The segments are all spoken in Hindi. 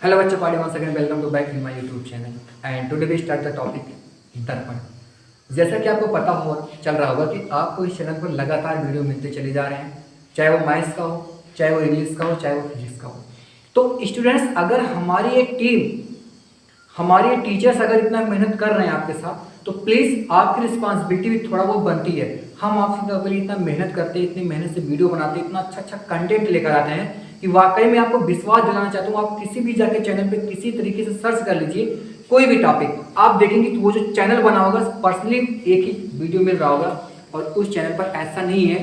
Hello बच्चों, party once again welcome to back in my YouTube channel and today we start the topic दर्पण। जैसा कि आपको पता हो चल रहा होगा कि आपको इस चैनल पर लगातार वीडियो मिलते चले जा रहे हैं, चाहे वो मैथ्स का हो, चाहे वो इंग्लिश का हो, चाहे वो फिजिक्स का हो। तो स्टूडेंट्स, अगर हमारी एक टीम, हमारे टीचर्स अगर इतना मेहनत कर रहे हैं आपके साथ, तो प्लीज़ आपकी रिस्पॉन्सिबिलिटी भी थोड़ा बहुत बनती है। हम आपके लिए इतना मेहनत करते हैं, इतनी मेहनत से वीडियो बनाते हैं, इतना अच्छा अच्छा कंटेंट लेकर आते हैं कि वाकई में आपको विश्वास दिलाना चाहता हूँ। आप किसी भी जाके चैनल पे किसी तरीके से सर्च कर लीजिए, कोई भी टॉपिक आप देखेंगे तो वो जो चैनल बना होगा पर्सनली एक ही वीडियो मिल रहा होगा, और उस चैनल पर ऐसा नहीं है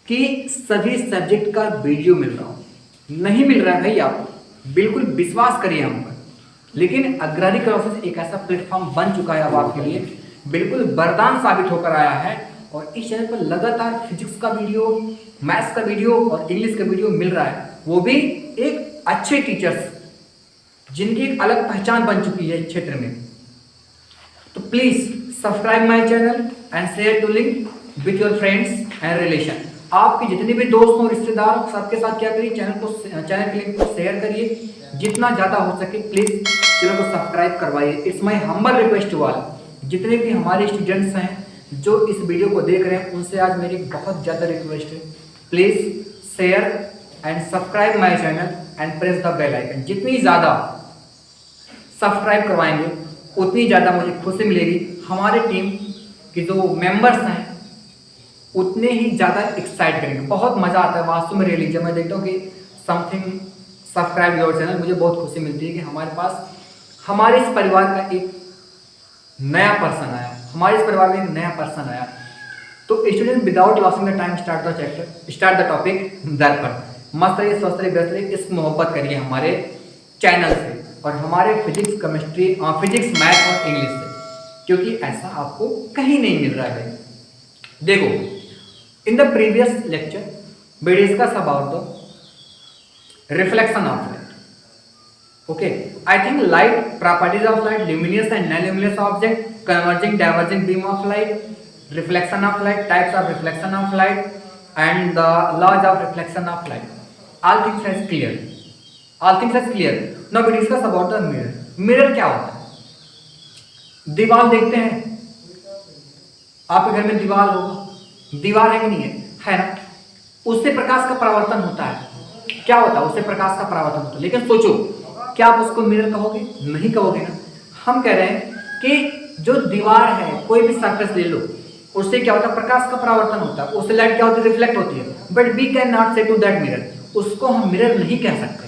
कि सभी सब्जेक्ट का वीडियो मिल रहा हो, नहीं मिल रहा है भाई। आप बिल्कुल विश्वास करिए हम पर। लेकिन अग्रणी क्लासेस एक ऐसा प्लेटफॉर्म बन चुका है अब आपके लिए, बिल्कुल वरदान साबित होकर आया है। और इस चैनल पर लगातार फिजिक्स का वीडियो, मैथ्स का वीडियो और इंग्लिश का वीडियो मिल रहा है, वो भी एक अच्छे टीचर्स जिनकी एक अलग पहचान बन चुकी है इस क्षेत्र में। तो please subscribe my channel and share to link with your friends and relation. आपके जितने भी दोस्त हो, रिश्तेदार हो, सबके साथ क्या करिए, चैनल के लिंक को शेयर करिए जितना ज़्यादा हो सके। प्लीज़ चैनल को सब्सक्राइब करवाइए। It's my humble request to all. जितने भी हमारे स्टूडेंट्स हैं जो इस वीडियो को देख रहे हैं, उनसे आज मेरी बहुत ज़्यादा रिक्वेस्ट है, please share and subscribe my channel and press the bell icon. जितनी ज़्यादा सब्सक्राइब करवाएंगे उतनी ज़्यादा मुझे खुशी मिलेगी। हमारे टीम के जो मेंबर्स हैं उतने ही ज़्यादा एक्साइट करेंगे। बहुत मज़ा आता है वास्तव में। रियली जब मैं देखता हूँ कि समथिंग सब्सक्राइब योर चैनल, मुझे बहुत खुशी मिलती है कि हमारे पास हमारे इस परिवार का एक नया पर्सन आया, हमारे इस परिवार में एक नया पर्सन आया। तो student, without losing the time start the chapter, start the topic दर्पण। मस्त रहिए, स्वस्थ रहिए, व्यस्त रहिए, इस मोहब्बत करिए हमारे चैनल से और हमारे फिजिक्स, केमिस्ट्री, फिजिक्स, मैथ और इंग्लिश से, क्योंकि ऐसा आपको कहीं नहीं मिल रहा है। देखो, in the previous lecture we discussed about the reflection of light. Okay, I think light, properties of light, luminous and non-luminous object, converging, diverging beam of light, reflection of light, types of reflection of light, and the laws of reflection of light. All things are clear. All things are clear. Now we discuss about the mirror. Mirror क्या होता है? दीवार देखते हैं, आपके घर में दीवार होगा, दीवार है कि नहीं है? है ना? उससे प्रकाश का परावर्तन होता है। क्या होता है? उससे प्रकाश का परावर्तन होता है। लेकिन सोचो, क्या आप उसको मिरर कहोगे? नहीं कहोगे ना। हम कह रहे हैं कि जो दीवार है, कोई भी सरफेस ले लो, उससे क्या होता है? प्रकाश का परावर्तन होता है, उससे लाइट क्या होती है? रिफ्लेक्ट होती है। बट वी कैन नॉट से टू दैट मिरर, उसको हम मिरर नहीं कह सकते।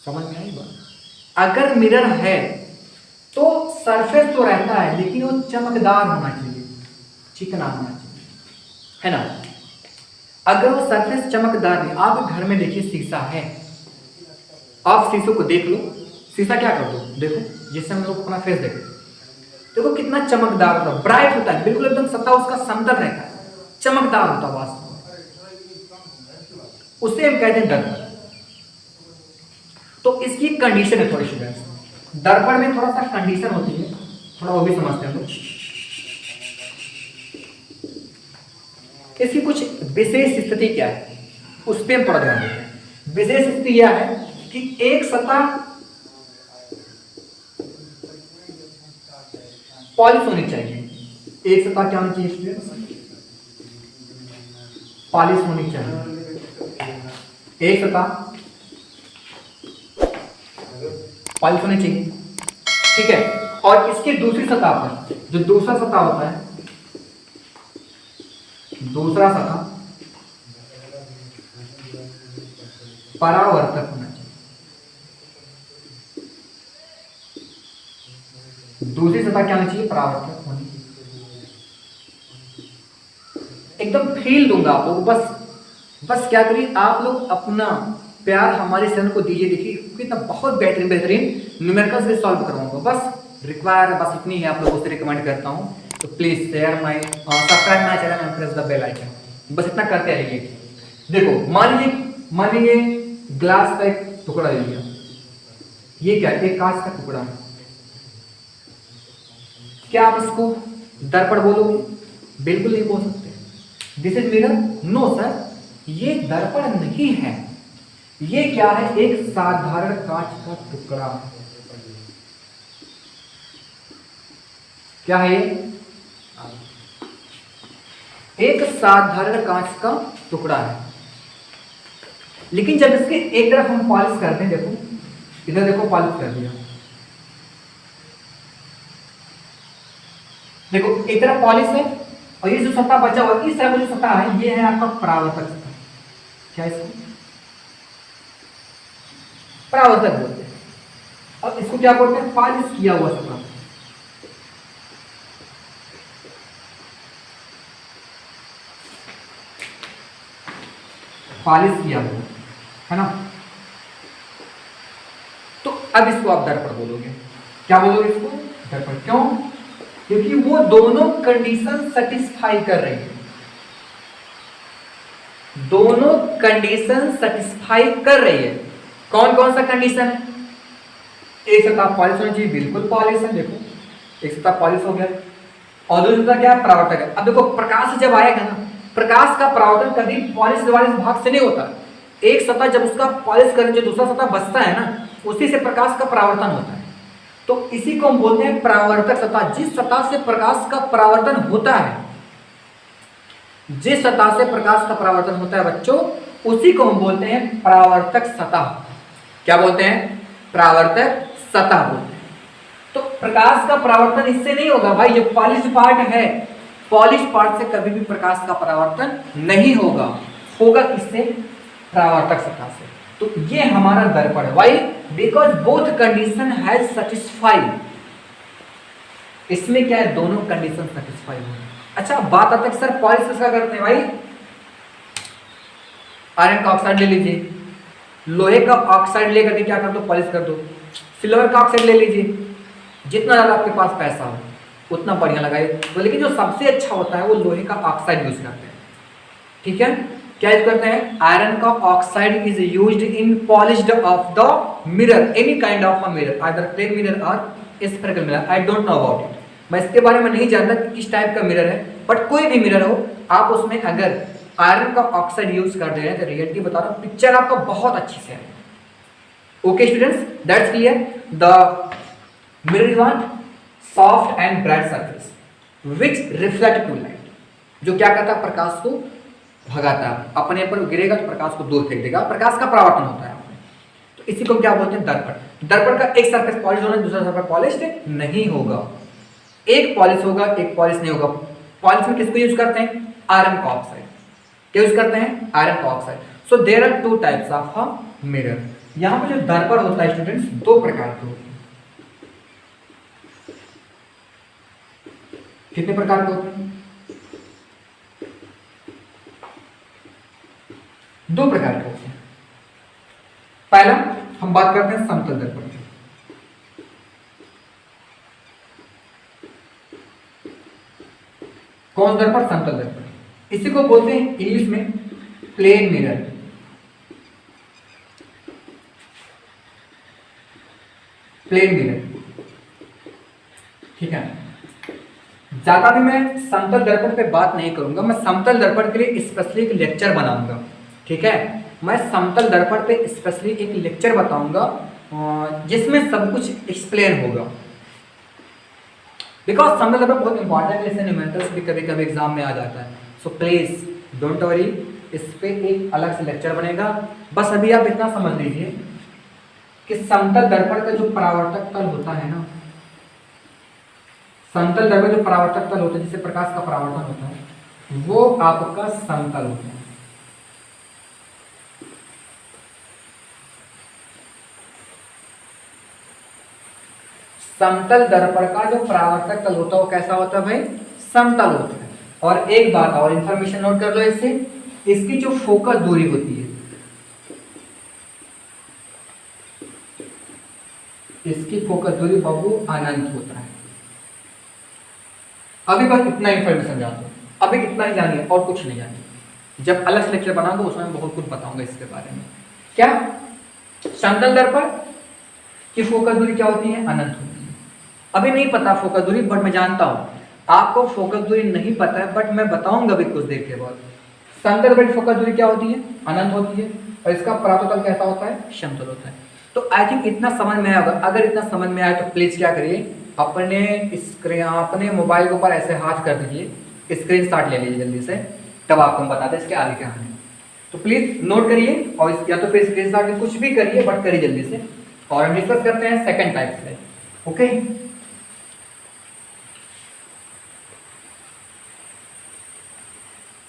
समझ में आई बात? अगर मिरर है तो सरफेस तो रहता है, लेकिन वो चमकदार होना चाहिए, चिकना होना चाहिए, है ना। अगर वो सरफेस चमकदार नहीं, आप घर में देखिए शीशा है, आप शीशे को देख लो, शीशा क्या कर दो, देखो, जिससे हम लोग अपना फेस देखें, देखो कितना चमकदार होता है, ब्राइट होता है, बिल्कुल एकदम सतह उसका समतल रहता है, चमकदार होता है वास्तव में, उसे हम कहते हैं दर्पण। तो इसकी कंडीशन है थोड़ी स्टूडेंट्स, दर्पण में थोड़ा सा कंडीशन होती है, थोड़ा वो भी समझते हैं। इसकी कुछ विशेष स्थिति क्या है, उस पर हम थोड़ा ध्यान देते हैं। विशेष स्थिति यह है कि एक सतह पॉलिश होनी चाहिए। एक सतह क्या होनी चाहिए स्टूडेंट्स? पॉलिश होनी चाहिए। एक सतह पॉलिश होनी चाहिए, ठीक है। और इसके दूसरी सतह पर, जो दूसरा सतह होता है, दूसरा सतह परावर्तक होना चाहिए। दूसरी सतह क्या होनी चाहिए? परावर्तक होनी चाहिए। एकदम फील दूंगा आप लोग, बस क्या करिए, आप लोग अपना प्यार हमारे चैनल को दीजिए। देखिए कितना बहुत बेहतरीन न्यूमेरिकल्स भी सॉल्व करवाऊंगा। बस रिक्वायर बस इतनी है, आप लोगों से रिकमेंड करता हूँ। तो please share my, subscribe my channel and press the bell icon. बस इतना करते रहिए। देखो, मान लीजिए ग्लास का एक टुकड़ा ले लिया, ये क्या है? एक कांच का टुकड़ा है। क्या आप इसको दर्पण बोलोगे? बिल्कुल नहीं बोल सकते। This is mirror? No sir, ये दर्पण नहीं है, ये क्या है? एक साधारण कांच का टुकड़ा। क्या है ये? एक साधारण कांच का टुकड़ा है। लेकिन जब इसके एक तरफ हम पॉलिश करते हैं, देखो इधर देखो, पॉलिश कर दिया, देखो एक तरफ पॉलिश है और ये जो सतह बचा हुआ इस तरह का जो सतह है ये है आपका परावर्तक सतह। क्या इसको परावर्तक बोलते हैं। अब इसको क्या बोलते हैं? पॉलिश किया हुआ सतह। पॉलिश किया हुआ है ना। तो अब इसको आप दर्पण बोलोगे। क्या बोलोगे इसको? दर्पण। क्यों? क्योंकि वो दोनों कंडीशन सेटिस्फाई कर रही है, दोनों कंडीशन सेटिस्फाई कर रही है। कौन कौन सा कंडीशन है? एक सतह पॉलिश होनी चाहिए, बिल्कुल पॉलिश है, देखो एक सतह पॉलिश हो गया, और दूसरी सतह क्या है? परावर्तक है। अब देखो प्रकाश जब आएगा ना, प्रकाश का परावर्तन कभी पॉलिश वाले भाग से नहीं होता। एक सतह जब उसका पॉलिश करने जो दूसरा सतह बचता है ना, उसी से प्रकाश का परावर्तन होता है। तो इसी को हम बोलते हैं परावर्तक सतह। जिस सतह से प्रकाश का परावर्तन होता है, जिस सतह से प्रकाश का परावर्तन होता है बच्चों, उसी को हम बोलते हैं परावर्तक सतह। क्या बोलते हैं? परावर्तक सतह बोलते हैं। तो प्रकाश का परावर्तन इससे नहीं होगा भाई, ये पॉलिश पार्ट है, पॉलिश पार्ट से कभी भी प्रकाश का परावर्तन नहीं होगा। होगा किससे? परावर्तक सतह से। तो ये हमारा दर्पण है। Why? Because both condition has satisfied. इसमें क्या है? दोनों कंडीशन सेटिस्फाई हो। अच्छा बात आता है सर पॉलिश किसका करते हैं भाई? आयरन का ऑक्साइड ले लीजिए, लोहे का ऑक्साइड लेकर के क्या कर दो? पॉलिश कर दो। सिल्वर का ऑक्साइड ले लीजिए, जितना ज्यादा आपके पास पैसा हो उतना बढ़िया लगाइए। तो लेकिन जो सबसे अच्छा होता है वो लोहे का ऑक्साइड यूज करते हैं। ठीक है, क्या यूज करते हैं? आयरन का oxide is used in polished of the mirror, any kind of a mirror, either plane mirror और spherical mirror. I don't know about it, मैं इसके बारे में नहीं जानता कि किस टाइप का मिरर है, बट कोई भी मिरर हो आप उसमें अगर आयरन का ऑक्साइड यूज कर दे रहे हैं तो रियलिटी बता रहा हूं पिक्चर आपका बहुत अच्छी से है। Okay students, that's clear. The mirror is on soft and bright surface which reflect to light, जो क्या करता है? प्रकाश को भगाता है, अपने पर गिरेगा तो प्रकाश को दूर फेंक देगा, प्रकाश का परावर्तन होता है। तो इसी को क्या बोलते हैं? दर्पण। दर्पण का एक सरफेस पॉलिश होना, दूसरा सरफेस पॉलिश नहीं होगा। एक पॉलिश होगा, एक पॉलिश नहीं होगा। पॉलिश में किसको यूज करते हैं? आयरन का ऑक्साइड। क्या यूज करते हैं? आयरन का oxide. So there are two types of a mirror. यहां पर जो दर्पण होता है स्टूडेंट्स दो प्रकार के होते हैं। कितने प्रकार के होते हैं? दो प्रकार के होते हैं। पहला हम बात करते हैं समतल दर्पण की। कौन दर्पण? समतल दर्पण। इसी को बोलते हैं इंग्लिश में प्लेन मिरर। प्लेन मिरर, ठीक है। ज्यादा भी मैं समतल दर्पण पे बात नहीं करूंगा, मैं समतल दर्पण के लिए स्पेशली एक लेक्चर बनाऊंगा। ठीक है, मैं समतल दर्पण पे स्पेशली एक लेक्चर बताऊंगा जिसमें सब कुछ एक्सप्लेन होगा। बिकॉज समतल दर्पण बहुत इंपॉर्टेंट है, इससे न्यूमेरिकल्स भी कभी कभी एग्जाम में आ जाता है। सो प्लीज डोंट वरी, इस पे एक अलग से लेक्चर बनेगा। बस अभी आप इतना समझ लीजिए कि समतल दर्पण का जो परावर्तक तल होता है ना, समतल दर्पण जो परावर्तक तल होता है जिससे प्रकाश का परावर्तन होता है, वो आपका समतल होता है। समतल दर्पण का जो परावर्तक तल होता है वो कैसा होता है भाई? समतल होता है। और एक बात और इंफॉर्मेशन नोट कर लो इससे, इसकी जो फोकस दूरी होती है, इसकी फोकस दूरी बाबू अनंत होता है। अभी बस इतना इंफॉर्मेशन जानो, अभी इतना ही जानिए और कुछ नहीं जानिए। जब अलग से लेक्चर बनाऊंगा उसमें बहुत कुछ बताऊंगा इसके बारे में। क्या समतल दर्पण की फोकस दूरी क्या होती है? अनंत होती है। अभी नहीं पता फोकस दूरी, बट मैं जानता हूं आपको फोकस दूरी नहीं पता है, बट मैं बताऊंगा अभी कुछ देर के बाद। समतल दर्पण की फोकस दूरी क्या होती है? अनंत होती है। और इसका परातल कैसा होता है, समतल होता है। तो आई थिंक इतना समझ में आएगा। अगर इतना समझ में आए तो प्लीज क्या करिए, अपने मोबाइल के ऊपर ऐसे हाथ कर दीजिए, स्क्रीनशॉट ले लीजिए जल्दी से, तब आपको हम बताते हैं इसके आगे क्या है। तो प्लीज नोट करिए और या तो फिर स्क्रीनशॉट कुछ भी करिए, बट करिए जल्दी से। और हम डिस्कस करते हैं सेकंड टाइप से। ओके,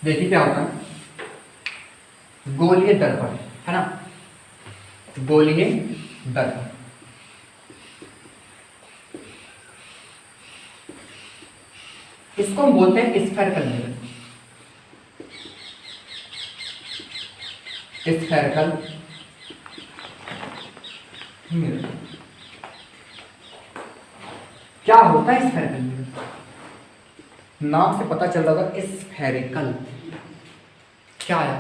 देखिए क्या होता है, गोलीय दर्पण है ना, गोलीय दर्पण। इसको हम बोलते हैं स्फेरिकल मिरर, स्फेरिकल मिरर। क्या होता है स्फेरिकल मिरर? नाम से पता चल रहा होगा स्फेरिकल, क्या है,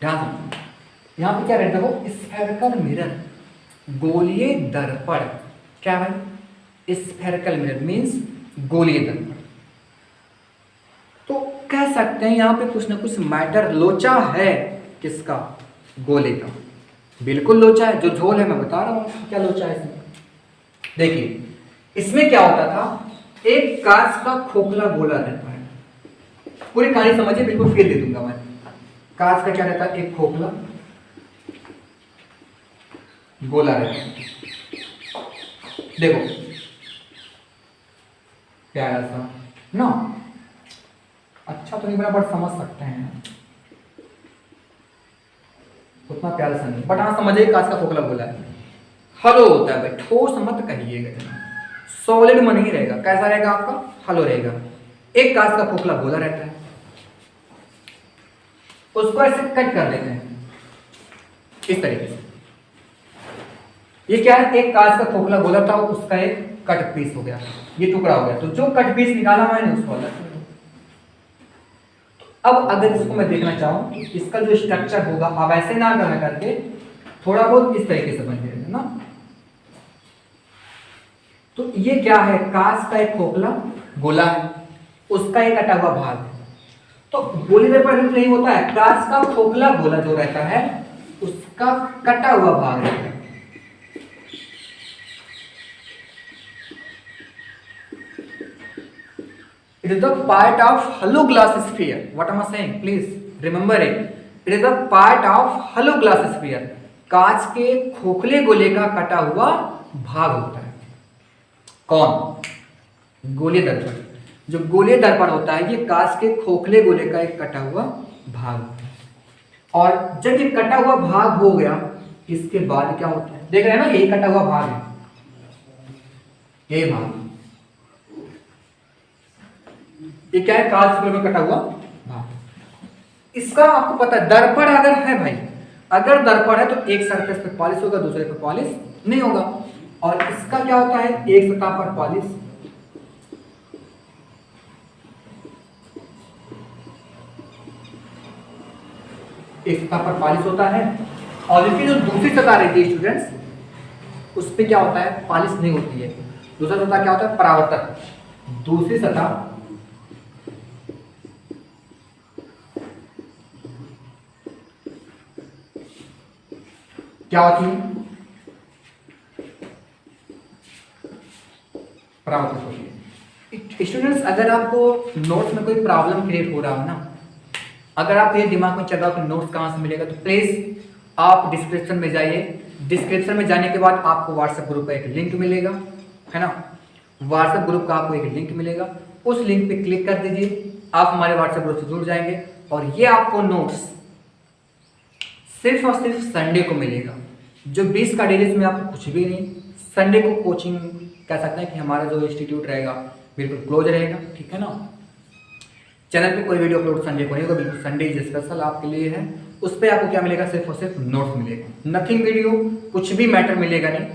ध्यान से यहाँ पे क्या रहता है, वो स्फेरिकल मिरर, गोलीय दर्पण। क्या भाई, स्फेरिकल मिरर मीन्स गोलीय दर्पण। तो कह सकते हैं यहाँ पे कुछ ना कुछ मैटर लोचा है, किसका, गोले का। बिल्कुल लोचा है, जो झोल है मैं बता रहा हूँ क्या लोचा है इसमें। देखिए इसमें क्या होता था, एक कांच का खोखला गोला रहता है, पूरी कहानी समझिए, बिल्कुल फेल दे दूंगा मैं। कांच का क्या रहता है, एक खोखला गोला रहता है। देखो प्यारा सा ना, अच्छा तो नहीं बना बट समझ सकते हैं, उतना प्यारा सा नहीं, बट हाँ समझिए कांच का खोखला गोला है। हलो होता है भाई, ठोस मत कहिएगा, सॉलिड में नहीं रहेगा। कैसा रहेगा आपका, हलो रहेगा। एक कांच का खोखला गोला रहता है, उसको ऐसे कट कर देते हैं इस तरीके से। ये क्या है, एक कांच का खोखला गोला था, उसका एक कट पीस हो गया, ये टुकड़ा हो गया। तो जो कट पीस निकाला मैंने उसको अलग। अब अगर इसको मैं देखना चाहूं, इसका जो स्ट्रक्चर होगा, अब ऐसे ना करके थोड़ा बहुत इस तरीके से बन जाएगा ना। तो ये क्या है, कांच का एक खोखला गोला है, उसका एक कटा हुआ भाग है। तो गोली दर्पण नहीं होता है, कांच का खोखला गोला जो रहता है उसका कटा हुआ भाग रहता है। It is the part of hollow glass sphere. What am I saying? Please remember it. It is the part of hollow glass sphere. कांच के खोखले गोले का कटा हुआ भाग होता है। कौन, गोलीय दर्पण। जो गोलीय दर्पण होता है ये कांच के खोखले गोले का एक कटा हुआ भाग होता है। और जब ये कटा हुआ भाग हो गया, इसके बाद क्या होता है, देख रहे हैं ना, ये कटा हुआ भाग है, ये भाग, ये क्या है, कांच के में कटा हुआ भाग। इसका आपको पता है, दर्पण अगर है भाई, अगर दर्पण है तो एक सरफेस पे पॉलिश होगा, दूसरे पे पॉलिश नहीं होगा। और इसका क्या होता है, एक सतह पर पॉलिश, एक सतह पर पॉलिश होता है, और इसकी जो दूसरी सतह रहती है स्टूडेंट्स, उस पर क्या होता है, पॉलिश नहीं होती है। दूसरा सतह क्या होता है, परावर्तक। दूसरी सतह क्या होती है, परावर्तक होती है। स्टूडेंट्स अगर आपको नोट्स में कोई प्रॉब्लम क्रिएट हो रहा हो ना, अगर आप ये दिमाग में चल रहा हो कि नोट्स कहाँ से मिलेगा, तो प्लीज आप डिस्क्रिप्शन में जाइए। डिस्क्रिप्शन में जाने के बाद आपको व्हाट्सएप ग्रुप का एक लिंक मिलेगा, है ना, व्हाट्सएप ग्रुप का आपको एक लिंक मिलेगा, उस लिंक पे क्लिक कर दीजिए, आप हमारे व्हाट्सएप ग्रुप से जुड़ जाएंगे। और ये आपको नोट्स सिर्फ और सिर्फ संडे को मिलेगा। जो 20 का डेज में आपको कुछ भी नहीं, संडे को कोचिंग कह सकते हैं कि हमारा जो इंस्टीट्यूट रहेगा बिल्कुल क्लोज रहेगा, ठीक है ना। चैनल पे कोई वीडियो अपलोड संडे को नहीं होगा, बिल्कुल संडे स्पेशल आपके लिए है। उस पर आपको क्या मिलेगा, सिर्फ और सिर्फ नोट्स मिलेगा, नथिंग वीडियो, कुछ भी मैटर मिलेगा नहीं।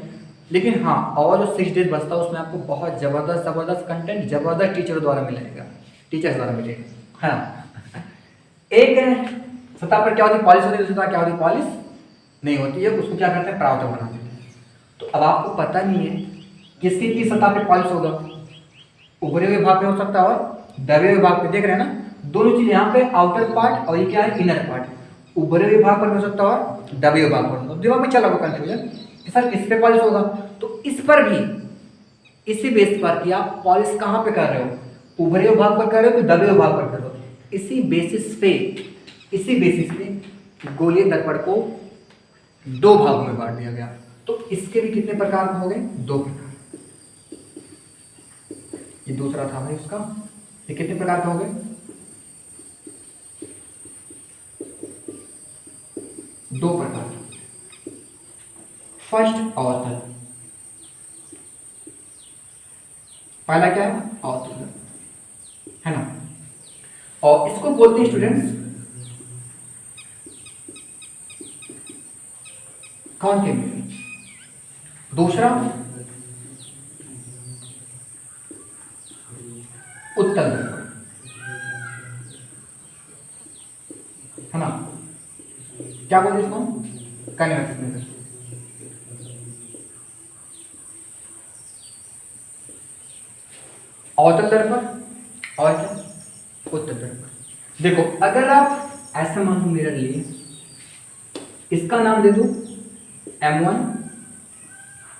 लेकिन हाँ, और जो 6 डेज बचता है उसमें आपको बहुत ज़बरदस्त कंटेंट जबरदस्त टीचर द्वारा मिलेगा, टीचर्स द्वारा मिलेगा, है ना। एक सतह पर क्या होती है, पॉलिश होती है, दूसरी सतह क्या होती है, पॉलिश नहीं होती है, उसको क्या करते हैं, परावर्तक बना देते हैं। तो अब आपको पता नहीं है किसकी की सतह पे पॉलिश होगा, उभरे हुए भाग में हो सकता है और दबे हुए भाग पे, देख रहे हैं ना, दोनों चीज यहाँ पे आउटर पार्ट और ये क्या है, इनर पार्ट। उभरे हुए भाग पर भी हो सकता है और दबे हुए भाग पर। तो दिमाग में चला होगा कंफ्यूजन कि सर इस पे पॉलिश होगा, तो इस पर भी इसी बेस पर कि आप पॉलिश कहाँ पे कर रहे हो, उभरे हुए भाग पर कर रहे हो कि दबे हुए भाग पर कर रहे हो, इसी बेसिस पे गोलीय दर्पण को दो भागों में बांट दिया गया। तो इसके भी कितने प्रकार हो गए, दो प्रकार। ये दूसरा था भाई उसका, ये कितने प्रकार के हो गए, दो प्रकार। फर्स्ट अवतल, पहला क्या है, अवतल, है ना, और इसको बोलते हैं स्टूडेंट्स कॉनकेव मिरर। दूसरा उत्तल दर्पण, है ना, क्या बोलते हैं इसको, कन्वेक्स मिरर। अवतल दर्पण और क्या, उत्तल दर्पण। देखो अगर आप ऐसा मान लो मिरर लिए, इसका नाम दे दो M1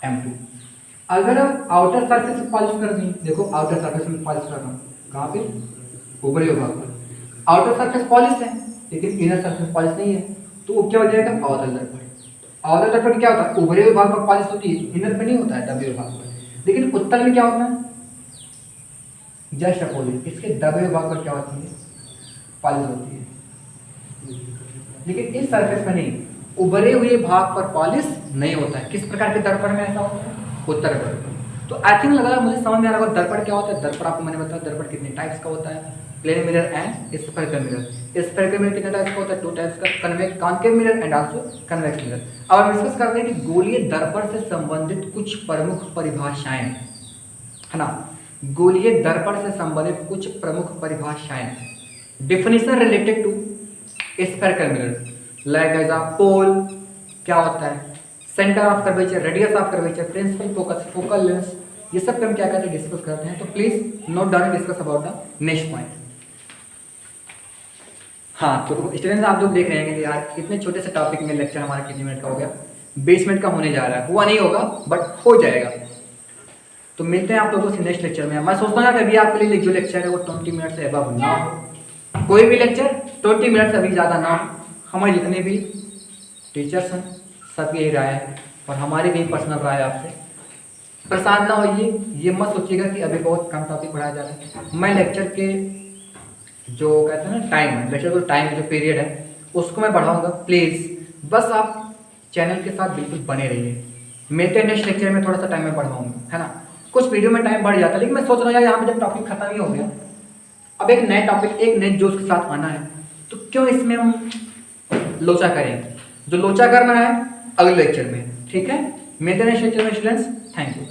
M2। अगर आप आउटर सरफेस में पॉलिश कर दें, देखो आउटर सरफेस में पॉलिश कर रहा हूं, कहां पे, ऊपरी भाग पर। आउटर सरफेस पॉलिश है लेकिन इनर सरफेस पॉलिश नहीं है, तो वो क्या हो जाएगा, अवतल दर्पण। अवतल दर्पण क्या होता है, ऊपरी भाग पर पॉलिश होती है, इनर पे नहीं होता है, दबे भाग पर। लेकिन उत्तल में क्या होता है, जस्ट अपोजिट, इसके दबे भाग पर क्या होती है, पॉलिश होती है। लेकिन इस सरफेस में नहीं, उभरे हुए भाग पर पॉलिश नहीं होता है। किस प्रकार के दर्पण में ऐसा होता है, उत्तल दर्पण। तो आई थिंक लगा मुझे समझ में आ रहा होगा दर्पण क्या होता है। दर्पण आपको मैंने बताया दर्पण कितने टाइप्स का होता है, plane mirror and spherical mirror. Spherical mirror कितने टाइप्स का होता है, टू टाइप्स का, convex concave mirror and also convex mirror. अब हम डिस्कस करते हैं कि गोलीय दर्पण से संबंधित कुछ प्रमुख परिभाषाएं, है ना, गोलीय दर्पण से संबंधित कुछ प्रमुख परिभाषाएं। Definition related to spherical mirror, like as a pole क्या होता है, centre of curvature, radius of curvature, principal focus, focal length, ये सब पे हम क्या करते हैं, डिस्कस करते हैं। तो please note down, discuss about the next point. हाँ तो स्टूडेंट्स आप लोग देख रहे हैं कि यार इतने छोटे से टॉपिक में लेक्चर हमारा कितने मिनट का हो गया, 20 मिनट का होने जा रहा है, हुआ नहीं होगा बट हो जाएगा। तो मिलते हैं आप लोगों से नेक्स्ट लेक्चर में। मैं सोचता हूँ कि अभी आपके लिए जो लेक्चर है वो 20 मिनट से अबव ना हो, कोई भी लेक्चर 20 मिनट से अभी ज़्यादा ना हो। हमारे जितने भी टीचर्स हैं सबकी यही राय है, और हमारी भी पर्सनल राय आपसे। परेशान ना होइए, ये मत सोचिएगा कि अभी बहुत कम टॉपिक पढ़ाया जा रहा है। मैं लेक्चर के जो कहते हैं ना टाइम है, लेक्चर का टाइम जो पीरियड है उसको मैं बढ़ाऊंगा। प्लीज़ बस आप चैनल के साथ बिल्कुल बने रहिए। मिलते हैं नेक्स्ट लेक्चर में, थोड़ा सा टाइम में बढ़ाऊंगा, है ना। कुछ वीडियो में टाइम बढ़ जाता है, लेकिन मैं सोच रहा हूँ यार यहाँ पे जब टॉपिक खत्म ही हो गया, अब एक नए टॉपिक, एक नए जोश के साथ आना है, तो क्यों इसमें हम लोचा करें। जो लोचा करना है अगले लेक्चर में, ठीक है। मिलते हैं नेक्स्ट लेक्चर में स्टूडेंट्स, थैंक यू।